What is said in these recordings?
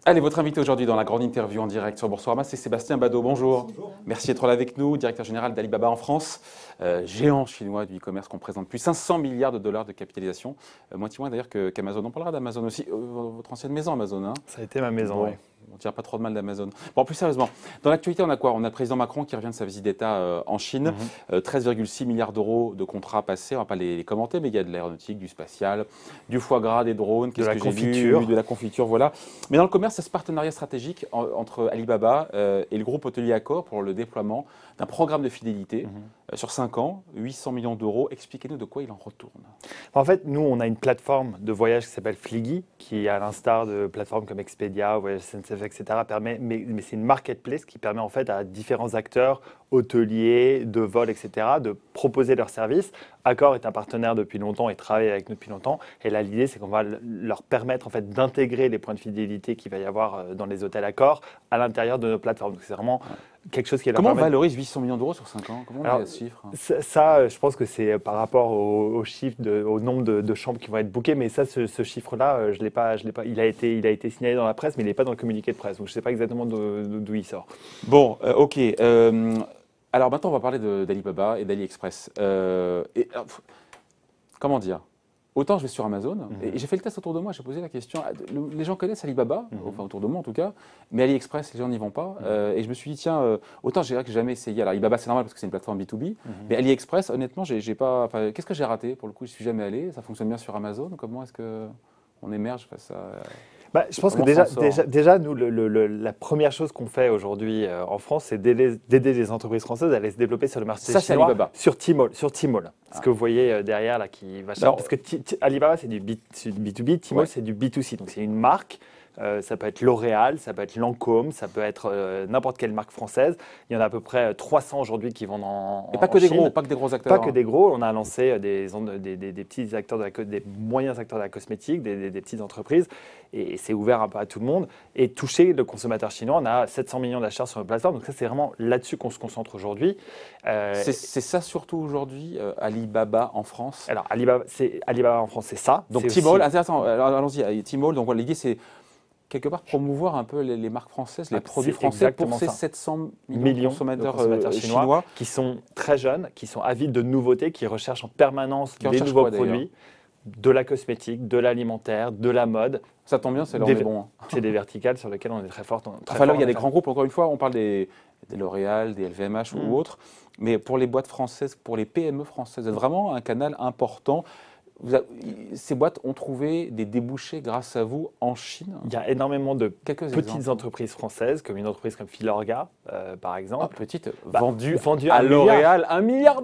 Allez, votre invité aujourd'hui dans la grande interview en direct sur Boursorama, c'est Sébastien Badeau. Bonjour. Bonjour. Merci d'être là avec nous, directeur général d'Alibaba en France, géant chinois du e-commerce qu'on présente plus 500 milliards de dollars de capitalisation, moitié moins d'ailleurs qu'Amazon. On parlera d'Amazon aussi, votre ancienne maison Amazon. Hein. Ça a été ma maison, bon, oui. On ne tire pas trop de mal d'Amazon. Bon, plus sérieusement, dans l'actualité, on a quoi? On a le président Macron qui revient de sa visite d'État en Chine. 13,6 milliards d'euros de contrats passés. On ne va pas les commenter, mais il y a de l'aéronautique, du spatial, du foie gras, des drones, de la confiture. De la confiture, voilà. Mais dans le commerce, c'est ce partenariat stratégique entre Alibaba et le groupe hôtelier Accor pour le déploiement d'un programme de fidélité sur 5 ans, 800 millions d'euros. Expliquez-nous de quoi il en retourne. En fait, nous, on a une plateforme de voyage qui s'appelle Fliggy, qui, à l'instar de plateformes comme Expedia, Voyage SNCF, etc., mais c'est une marketplace qui permet en fait à différents acteurs, hôteliers, de vol, etc., de proposer leurs services. Accor est un partenaire depuis longtemps et travaille avec nous depuis longtemps. Et là, l'idée, c'est qu'on va leur permettre en fait d'intégrer les points de fidélité qu'il va y avoir dans les hôtels Accor à l'intérieur de nos plateformes. Donc, c'est vraiment quelque chose qui est là. Comment on valorise 800 millions d'euros sur 5 ans? Comment on a ce chiffre? Ça, je pense que c'est par rapport au chiffre, au nombre de chambres qui vont être bookées. Mais ça, ce chiffre-là, je l'ai pas. Il a été signalé dans la presse, mais il n'est pas dans le communiqué de presse. Donc, je ne sais pas exactement d'où il sort. Bon, ok. Alors maintenant, on va parler d'Alibaba et d'AliExpress. Comment dire? Autant je vais sur Amazon, et j'ai fait le test autour de moi, j'ai posé la question, les gens connaissent Alibaba, enfin autour de moi en tout cas, mais AliExpress, les gens n'y vont pas. Et je me suis dit, tiens, autant j'ai jamais essayé. Alors Alibaba, c'est normal parce que c'est une plateforme B2B, mais AliExpress, honnêtement, j'ai pas. Qu'est-ce que j'ai raté? Pour le coup, je ne suis jamais allé. Ça fonctionne bien sur Amazon. Comment est-ce qu'on émerge face à. Je pense que déjà nous, la première chose qu'on fait aujourd'hui en France, c'est d'aider les entreprises françaises à aller se développer sur le marché chinois, Alibaba. sur Tmall. Ce que vous voyez derrière là qui va changer. Parce que Alibaba, c'est du B2B, Tmall, c'est du B2C. Donc c'est une marque. Ça peut être L'Oréal, ça peut être Lancôme, ça peut être n'importe quelle marque française. Il y en a à peu près 300 aujourd'hui qui vendent en Et pas que des gros, pas que des gros acteurs. Pas que des gros. On a lancé des petits acteurs, des moyens acteurs de la cosmétique, des petites entreprises. Et c'est ouvert un peu à tout le monde. Et toucher le consommateur chinois, on a 700 millions d'achats sur notre plateforme. Donc ça, c'est vraiment là-dessus qu'on se concentre aujourd'hui. C'est ça surtout aujourd'hui, Alibaba en France? Alors, Alibaba en France, c'est ça. Donc Tmall, intéressant, allons-y. Tmall, donc l'idée, c'est quelque part promouvoir un peu les marques françaises, les produits français pour ces 700 millions de consommateurs chinois qui sont très jeunes, qui sont avides de nouveautés, qui recherchent en permanence des nouveaux produits, de la cosmétique, de l'alimentaire, de la mode. Ça tombe bien, c'est l'heure des bons. C'est des verticales sur lesquelles on est très fort. Enfin là, il y a des grands groupes, encore une fois, on parle des L'Oréal, des LVMH ou autres, mais pour les boîtes françaises, pour les PME françaises, c'est vraiment un canal important. Ces boîtes ont trouvé des débouchés grâce à vous en Chine? Il y a énormément de petites entreprises françaises, comme une entreprise comme Filorga, par exemple. Petite, vendue à L'Oréal, 1,2 milliard.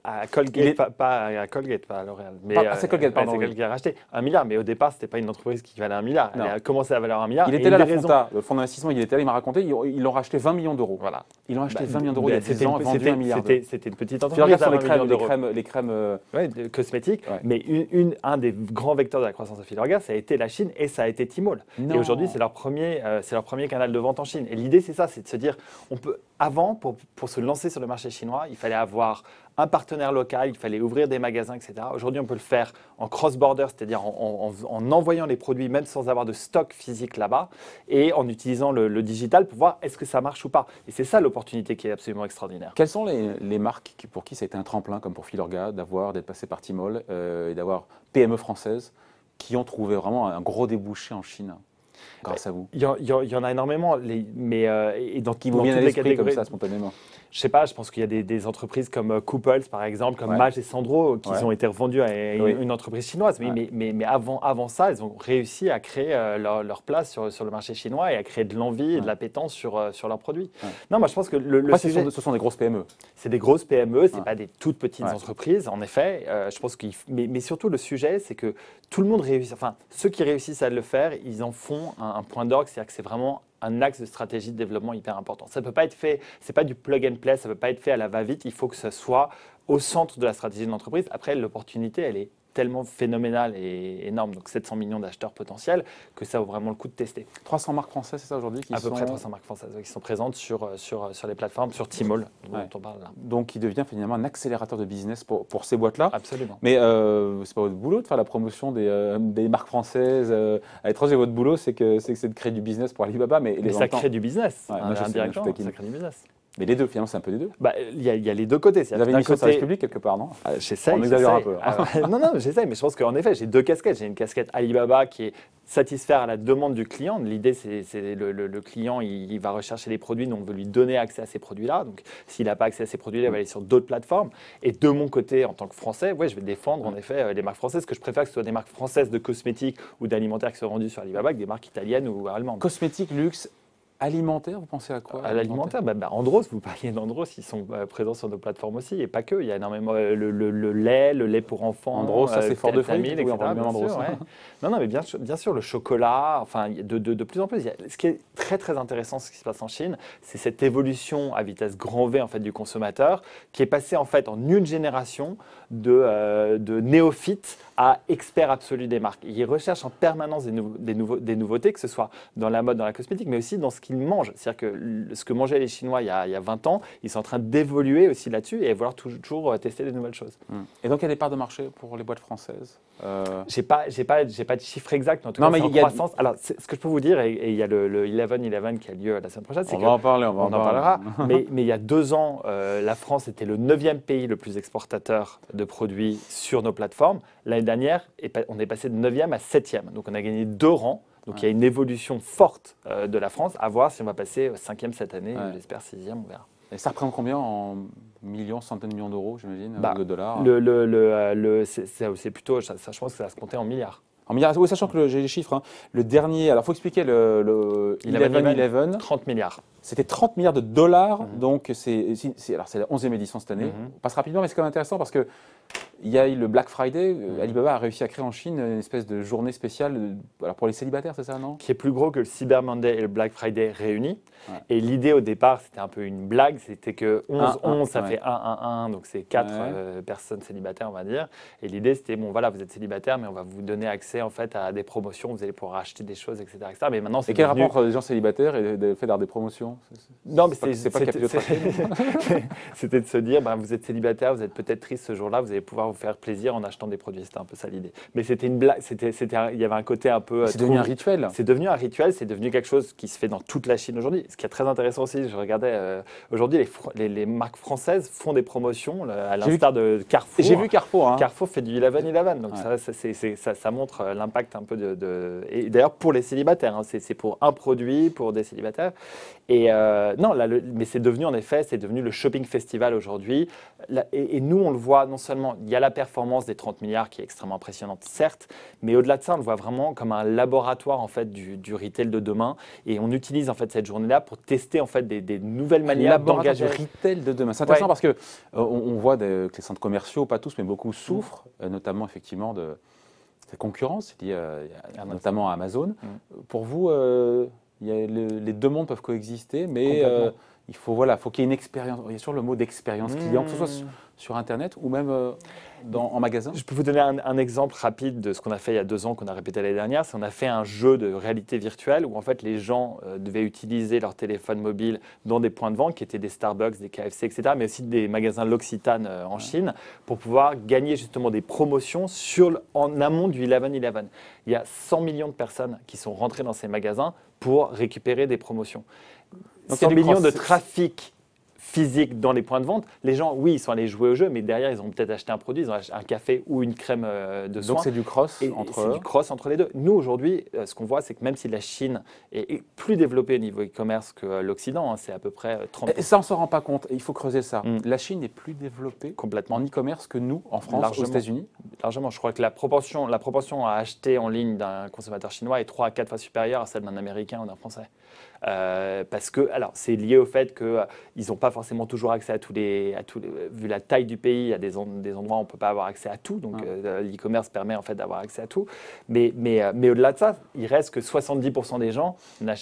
À Colgate, pas à L'Oréal. C'est Colgate, pardon. C'est Colgate qui a racheté 1 milliard, mais au départ, ce n'était pas une entreprise qui valait 1 milliard. Elle a commencé à valoir 1 milliard. Il était là, le fonds d'investissement, il était là, il m'a raconté, ils l'ont racheté 20 millions d'euros. Voilà. Ils l'ont acheté 20 millions d'euros il y a 10 ans, vendu 1 milliard. C'était une petite entreprise. Filorga, les crèmes cosmétiques, mais un des grands vecteurs de la croissance de Filorga, ça a été la Chine et ça a été Tmall. Et aujourd'hui, c'est leur premier canal de vente en Chine. Et l'idée, c'est ça, c'est de se dire, avant, pour se lancer sur le marché chinois, il fallait avoir un partenaire local, il fallait ouvrir des magasins, etc. Aujourd'hui, on peut le faire en cross-border, c'est-à-dire en envoyant les produits même sans avoir de stock physique là-bas et en utilisant le digital pour voir est-ce que ça marche ou pas. Et c'est ça l'opportunité qui est absolument extraordinaire. Quelles sont les marques pour qui ça a été un tremplin, comme pour Filorga, d'être passé par Tmall et d'avoir PME françaises qui ont trouvé vraiment un gros débouché en Chine grâce à vous? Il y en a énormément, et dans qui vous viennent à l'esprit comme ça spontanément? Je sais pas, je pense qu'il y a des entreprises comme Couples, par exemple, comme Mage et Sandro, qui ont été revendues à une entreprise chinoise. Mais avant ça, elles ont réussi à créer leur place sur le marché chinois et à créer de l'envie et de l'appétence sur leurs produits. Non, moi je pense que ce sont des grosses PME. C'est des grosses PME, c'est pas des toutes petites entreprises, en effet. Je pense mais surtout le sujet, c'est que tout le monde réussit. Enfin, ceux qui réussissent à le faire, ils en font un point d'orgue, c'est-à-dire que c'est vraiment un axe de stratégie de développement hyper important. Ça ne peut pas être fait, c'est pas du plug and play, ça ne peut pas être fait à la va-vite, il faut que ce soit au centre de la stratégie de l'entreprise. Après, l'opportunité, elle est tellement phénoménal et énorme, donc 700 millions d'acheteurs potentiels, que ça vaut vraiment le coup de tester. 300 marques françaises, c'est ça aujourd'hui À peu près 300 marques françaises qui sont présentes sur les plateformes, sur Tmall, dont on parle là. Donc, il devient finalement un accélérateur de business pour ces boîtes-là. Absolument. Mais c'est pas votre boulot de faire la promotion des marques françaises à l'étranger. Votre boulot, c'est de créer du business pour Alibaba. Mais ça crée du business, indirectement, ça crée du business. Mais les deux, finalement, c'est un peu les deux. Il y a les deux côtés. Vous avez une mission de service public quelque part, non? J'essaie. On exagère un peu. Non, j'essaie, mais je pense qu'en effet, j'ai deux casquettes. J'ai une casquette Alibaba qui est satisfaire à la demande du client. L'idée, c'est le client, il va rechercher des produits, donc on veut lui donner accès à ces produits-là. Donc, s'il n'a pas accès à ces produits-là, il va aller sur d'autres plateformes. Et de mon côté, en tant que Français, je vais défendre en effet les marques françaises, que je préfère que ce soit des marques françaises de cosmétiques ou d'alimentaires qui soient vendues sur Alibaba que des marques italiennes ou allemandes. Cosmétiques, luxe. Alimentaire, vous pensez à quoi? À l'alimentaire, Andros, vous parliez d'Andros, ils sont présents sur nos plateformes aussi, et pas que. Il y a énormément le lait pour enfants. Andros, ça c'est fort de fruits, etc. Non, mais bien sûr, le chocolat, enfin, de plus en plus. Ce qui est très très intéressant, ce qui se passe en Chine, c'est cette évolution à vitesse grand V en fait du consommateur, qui est passé en fait en une génération de néophytes à experts absolus des marques. Ils recherchent en permanence des nouveautés, que ce soit dans la mode, dans la cosmétique, mais aussi dans ce qu'ils mangent. C'est-à-dire que ce que mangeaient les Chinois il y a 20 ans, ils sont en train d'évoluer aussi là-dessus et vouloir toujours tester des nouvelles choses. Et donc, il y a des parts de marché pour les boîtes françaises? J'ai pas de chiffre exact, en tout cas, c'est en croissance. Alors, ce que je peux vous dire, et il y a le 11/11 qui a lieu la semaine prochaine, c'est on va en parlera. Mais il y a 2 ans, la France était le 9e pays le plus exportateur de produits sur nos plateformes. L'année dernière, on est passé de 9e à 7e. Donc, on a gagné 2 rangs. Donc, il y a une évolution forte de la France. À voir si on va passer 5e cette année, j'espère 6e, on verra. Et ça représente combien en millions, centaines de millions d'euros, j'imagine, de dollars? C'est plutôt, ça, je pense que ça va se compter en milliards. En milliards, oui, sachant que j'ai les chiffres. Le dernier, alors il faut expliquer le 11/11. 30 milliards. C'était 30 milliards de dollars, donc c'est la 11e édition cette année. On passe rapidement, mais c'est quand même intéressant parce que il y a eu le Black Friday. Alibaba a réussi à créer en Chine une espèce de journée spéciale pour les célibataires, c'est ça, non? Qui est plus gros que le Cyber Monday et le Black Friday réunis. Ouais. Et l'idée au départ, c'était un peu une blague, c'était que 11-11, ça fait 1-1-1, donc c'est 4 personnes célibataires, on va dire. Et l'idée, c'était, bon, voilà, vous êtes célibataire, mais on va vous donner accès en fait à des promotions, vous allez pouvoir acheter des choses, etc. Mais maintenant, et quel rapport entre les gens célibataires et le fait d'avoir des promotions? Non, mais c'était de se dire, vous êtes célibataire, vous êtes peut-être triste ce jour-là, vous allez pouvoir vous faire plaisir en achetant des produits. C'était un peu ça l'idée. Mais c'était une blague, il y avait un côté un peu... C'est devenu un rituel. C'est devenu un rituel, c'est devenu quelque chose qui se fait dans toute la Chine aujourd'hui. Ce qui est très intéressant aussi, je regardais, aujourd'hui, les marques françaises font des promotions, à l'instar de Carrefour. J'ai vu Carrefour. Carrefour fait du 11/11, donc ça montre l'impact un peu et d'ailleurs pour les célibataires, c'est pour un produit, pour des célibataires. Et mais c'est devenu en effet, c'est devenu le shopping festival aujourd'hui. Et nous, on le voit non seulement, il y a la performance des 30 milliards qui est extrêmement impressionnante, certes, mais au-delà de ça, on le voit vraiment comme un laboratoire en fait du retail de demain. Et on utilise en fait cette journée-là pour tester en fait des nouvelles manières d'engager. Le retail de demain. C'est intéressant parce que on voit que les centres commerciaux, pas tous, mais beaucoup souffrent, notamment effectivement de cette concurrence liée notamment à Amazon. Pour vous, les deux mondes peuvent coexister, mais il faut qu'il y ait une expérience. Il y a toujours le mot d'expérience client, que ce soit sur Internet ou même en magasin. Je peux vous donner un exemple rapide de ce qu'on a fait il y a 2 ans, qu'on a répété l'année dernière. C'est qu'on a fait un jeu de réalité virtuelle où en fait les gens devaient utiliser leur téléphone mobile dans des points de vente qui étaient des Starbucks, des KFC, etc., mais aussi des magasins L'Occitane en Chine pour pouvoir gagner justement des promotions en amont du 11/11. Il y a 100 millions de personnes qui sont rentrées dans ces magasins pour récupérer des promotions. Donc, 100 millions de trafic physique dans les points de vente. Les gens, oui, ils sont allés jouer au jeu, mais derrière, ils ont peut-être acheté un produit, ils ont acheté un café ou une crème de soin. Donc, c'est du cross entre les deux. Nous, aujourd'hui, ce qu'on voit, c'est que même si la Chine est plus développée au niveau e-commerce que l'Occident, c'est à peu près 30%. Et ça, on ne s'en rend pas compte. Il faut creuser ça. La Chine est plus développée complètement en e-commerce que nous, en France, aux États-Unis. Largement. Je crois que la proportion à acheter en ligne d'un consommateur chinois est 3 à 4 fois supérieure à celle d'un Américain ou d'un Français. Parce que, alors, c'est lié au fait qu'ils n'ont pas forcément toujours accès à tous les vu la taille du pays, il y a des endroits où on ne peut pas avoir accès à tout. Donc, l'e-commerce permet en fait d'avoir accès à tout. Mais au-delà de ça, il reste que 70% des gens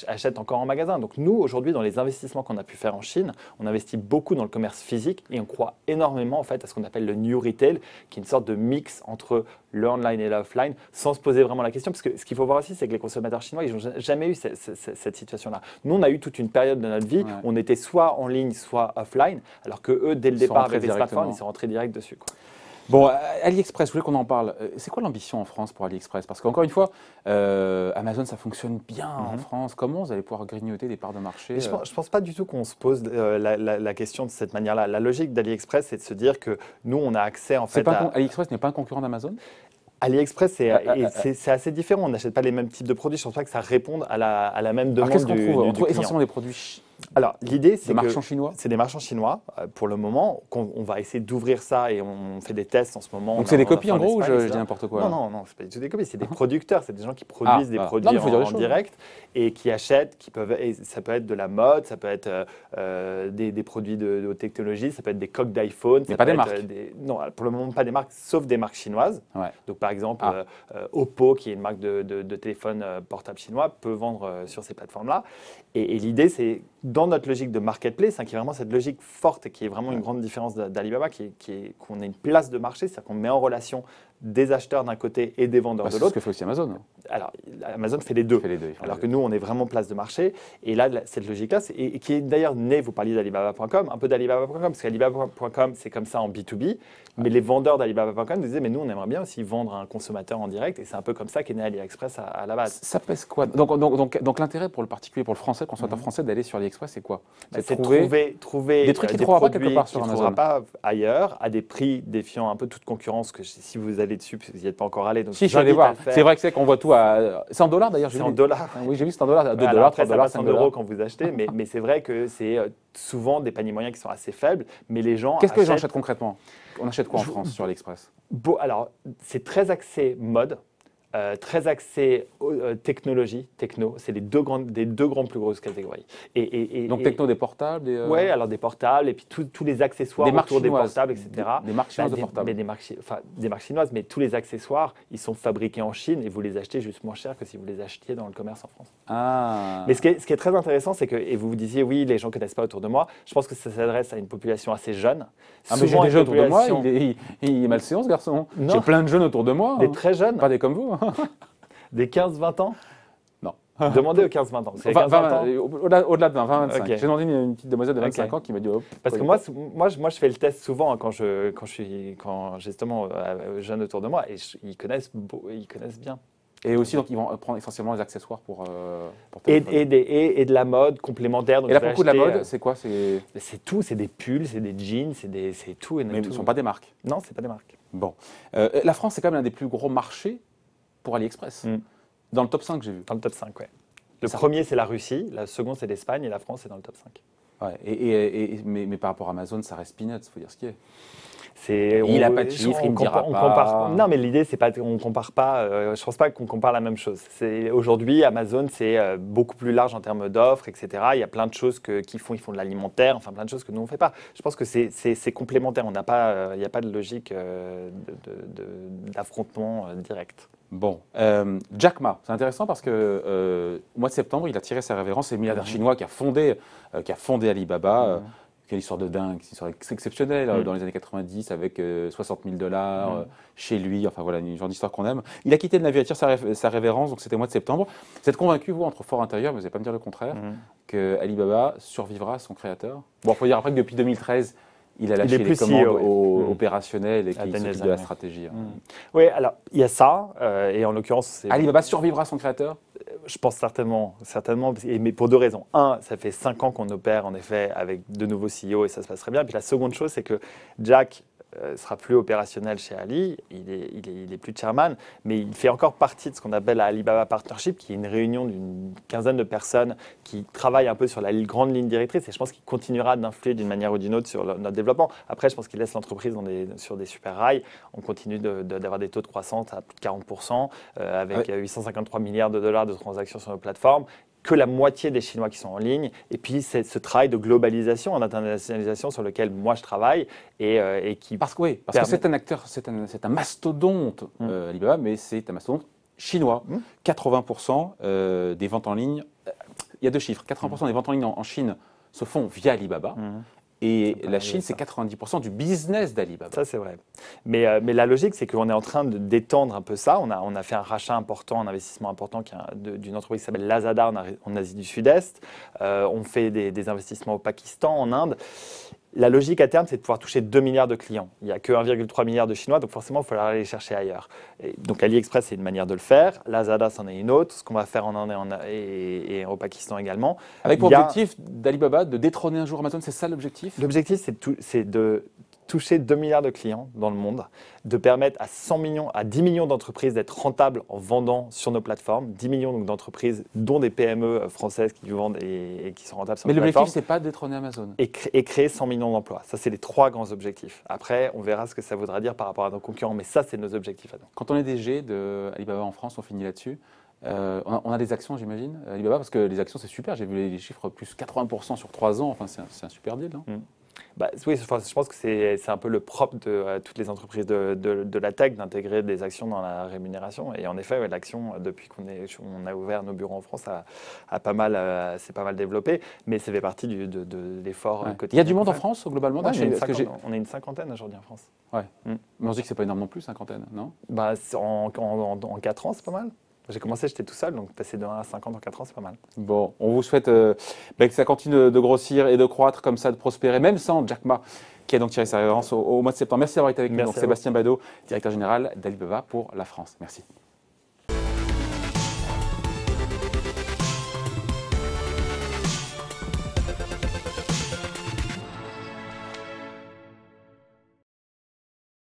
achètent encore en magasin. Donc, nous, aujourd'hui, dans les investissements qu'on a pu faire en Chine, on investit beaucoup dans le commerce physique et on croit énormément en fait à ce qu'on appelle le new retail, qui est une sorte de mix entre le online et l'offline, sans se poser vraiment la question. Parce que ce qu'il faut voir aussi, c'est que les consommateurs chinois, ils n'ont jamais eu cette situation-là. Nous, on a eu toute une période de notre vie où on était soit en ligne, soit offline, alors que eux, dès le départ, avec les smartphones, ils sont rentrés direct dessus, quoi. Bon, AliExpress, je voulais qu'on en parle. C'est quoi l'ambition en France pour AliExpress? Parce qu'encore une fois, Amazon, ça fonctionne bien en France. Comment vous allez pouvoir grignoter des parts de marché? Je ne pense pas du tout qu'on se pose la question de cette manière-là. La logique d'AliExpress, c'est de se dire que nous, on a accès en fait à… AliExpress n'est pas un concurrent d'Amazon? AliExpress, c'est assez différent. On n'achète pas les mêmes types de produits. Je ne pense pas que ça réponde à la même demande du client. On trouve essentiellement des produits Alors, l'idée, c'est des marchands chinois. C'est des marchands chinois. Pour le moment, on va essayer d'ouvrir ça et on fait des tests en ce moment. Donc, c'est des copies en gros ou je dis n'importe quoi? Non, ce n'est pas du tout des copies. C'est des producteurs. C'est des gens qui produisent des produits en direct et qui achètent. Et ça peut être de la mode, ça peut être des produits de haute technologie, ça peut être des coques d'iPhone. Mais pas des marques? Non, pour le moment, pas des marques, sauf des marques chinoises. Ouais. Donc, par exemple, Oppo, qui est une marque de téléphone portable chinois, peut vendre sur ces plateformes-là. Et l'idée, c'est dans notre logique de marketplace, qui est vraiment cette logique forte et qui est vraiment une grande différence d'Alibaba, qu'on ait une place de marché, c'est-à-dire qu'on met en relation des acheteurs d'un côté et des vendeurs de l'autre. C'est ce que fait aussi Amazon. Alors, Amazon fait les deux. Alors que nous, on est vraiment place de marché. Et là, cette logique-là, et qui est d'ailleurs née, vous parliez d'Alibaba.com, un peu d'Alibaba.com, parce qu'Alibaba.com, c'est comme ça en B2B. Mais les vendeurs d'Alibaba.com disaient, mais nous, on aimerait bien aussi vendre à un consommateur en direct. Et c'est un peu comme ça qu'est né AliExpress à la base. Ça pèse quoi? Donc l'intérêt pour le particulier, pour le français, consommateur français, d'aller sur AliExpress, c'est quoi? C'est trouver des trucs qu'il ne trouvera pas quelque part sur Amazon. Qu'il ne trouvera pas ailleurs, à des prix défiant un peu toute concurrence, que si vous allez dessus, parce que vous n'y êtes pas encore allé. Donc si, je suis allé voir. C'est vrai que qu'on voit tout à… C'est en dollars d'ailleurs. C'est en dollars. Oui, j'ai vu, c'est en dollars, à 2 dollars, 3 dollars, 5 euros quand vous achetez. Mais c'est vrai que c'est souvent des paniers moyens qui sont assez faibles. Mais les gens Qu'est-ce que les gens achètent concrètement? On achète quoi en France sur AliExpress? Alors, c'est très axé mode. Très axé technologie, techno, c'est des deux grandes plus grosses catégories. Donc techno, des portables Oui, alors des portables et puis tous les accessoires autour des portables, etc. Des marques chinoises de portables. Des marques chinoises, mais tous les accessoires, ils sont fabriqués en Chine et vous les achetez juste moins cher que si vous les achetiez dans le commerce en France. Ah. Mais ce qui est très intéressant, c'est que, et vous vous disiez, oui, les gens ne connaissent pas autour de moi, je pense que ça s'adresse à une population assez jeune. Ah, mais j'ai des jeunes autour de moi, il est malséant ce garçon. J'ai plein de jeunes autour de moi. Des très jeunes. Pas des comme vous. Des 15-20 ans? Non. Demandez aux 15-20 ans. Au-delà de 20-25. Okay. J'ai demandé une petite demoiselle de 25 ans qui m'a dit parce que moi, je fais le test souvent quand j'ai justement jeunes autour de moi et ils connaissent bien. Et aussi, donc, ils vont prendre essentiellement les accessoires pour et de la mode complémentaire. Donc et là, pour le coup, de la mode, c'est quoi? C'est tout. C'est des pulls, c'est des jeans, c'est tout. Mais ce ne sont pas des marques? Non, ce n'est pas des marques. Bon. La France, c'est quand même l'un des plus gros marchés pour AliExpress. Dans le top 5, j'ai vu. Dans le top 5, oui. Le premier, c'est la Russie. La seconde, c'est l'Espagne. Et la France, c'est dans le top 5. Ouais. Mais par rapport à Amazon, ça reste peanuts, il faut dire ce qui est. Il n'a pas de chiffres, il ne dira pas. Non, mais l'idée, c'est pas qu'on ne compare pas. Je ne pense pas qu'on compare la même chose. Aujourd'hui, Amazon, c'est beaucoup plus large en termes d'offres, etc. Il y a plein de choses qu'ils font. Ils font de l'alimentaire, enfin plein de choses que nous, on ne fait pas. Je pense que c'est complémentaire. Il n'y a pas de logique d'affrontement direct. Bon, Jack Ma, c'est intéressant parce que au mois de septembre, il a tiré sa révérence. C'est le milliardaire chinois qui a fondé Alibaba. Quelle histoire de dingue, une histoire exceptionnelle dans les années 90 avec 60 000 $, chez lui, enfin voilà, une genre d'histoire qu'on aime. Il a quitté le navire, il tire sa révérence, donc c'était au mois de septembre. Vous êtes convaincu, vous, entre fort intérieur, mais vous n'allez pas me dire le contraire, que Alibaba survivra à son créateur? Bon, il faut dire après que depuis 2013, il a lâché les commandes opérationnels et qu'il s'occupe de la stratégie. Oui, alors il y a ça, et en l'occurrence… Alibaba survivra à son créateur? Je pense certainement, mais pour deux raisons. Un, ça fait 5 ans qu'on opère en effet avec de nouveaux CEO et ça se passe très bien. Puis la seconde chose, c'est que Jack sera plus opérationnel chez Ali, il est plus chairman, mais il fait encore partie de ce qu'on appelle la Alibaba Partnership, qui est une réunion d'une quinzaine de personnes qui travaillent un peu sur la grande ligne directrice, et je pense qu'il continuera d'influer d'une manière ou d'une autre sur notre développement. Après, je pense qu'il laisse l'entreprise sur des super rails. On continue d'avoir des taux de croissance à plus de 40%, avec 853 milliards de dollars de transactions sur nos plateformes. que la moitié des Chinois qui sont en ligne. Et puis, c'est ce travail de globalisation, d'internationalisation sur lequel moi je travaille et qui. Parce que c'est un acteur, c'est un mastodonte, Alibaba, mais c'est un mastodonte chinois. 80% des ventes en ligne, il y a 2 chiffres. 80% des ventes en ligne en Chine se font via Alibaba. Et la Chine, c'est 90% du business d'Alibaba. Ça, c'est vrai. Mais la logique, c'est qu'on est en train d'étendre un peu ça. On a fait un rachat important, un investissement important d'une entreprise qui s'appelle Lazada en Asie du Sud-Est. On fait des investissements au Pakistan, en Inde. La logique à terme, c'est de pouvoir toucher 2 milliards de clients. Il n'y a que 1,3 milliard de Chinois, donc forcément, il faut aller les chercher ailleurs. Donc AliExpress, c'est une manière de le faire. Lazada, c'en est une autre. Ce qu'on va faire en Inde et au Pakistan également. Avec pour objectif d'Alibaba de détrôner un jour Amazon, c'est ça l'objectif? L'objectif, c'est de toucher 2 milliards de clients dans le monde, de permettre à 10 millions d'entreprises d'être rentables en vendant sur nos plateformes, 10 millions d'entreprises, dont des PME françaises qui vendent et qui sont rentables sur nos plateformes. Mais l'objectif, ce n'est pas de détrôner Amazon. Et créer 100 millions d'emplois. Ça, c'est les 3 grands objectifs. Après, on verra ce que ça voudra dire par rapport à nos concurrents, mais ça, c'est nos objectifs à nous. Quand on est DG d'Alibaba en France, on finit là-dessus. On a des actions, j'imagine, Alibaba, parce que les actions, c'est super. J'ai vu les chiffres, plus 80% sur 3 ans. Enfin, c'est un super deal, non? Oui, je pense que c'est un peu le propre de toutes les entreprises de la tech d'intégrer des actions dans la rémunération. Et en effet, l'action, depuis qu'on a ouvert nos bureaux en France, s'est pas mal développé. Mais ça fait partie de l'effort quotidien. Il y a du monde en France, globalement? On est une cinquantaine aujourd'hui en France. Mais on se dit que c'est pas énorme non plus, cinquantaine, non? En 4 ans, c'est pas mal. J'ai commencé, j'étais tout seul, donc passer de 1 à 50 en 4 ans, c'est pas mal. Bon, on vous souhaite que ça continue de grossir et de croître comme ça, de prospérer, même sans Jack Ma, qui a donc tiré sa révérence au mois de septembre. Merci d'avoir été avec nous. Donc, Sébastien Badeau, directeur général d'Alibaba pour la France. Merci.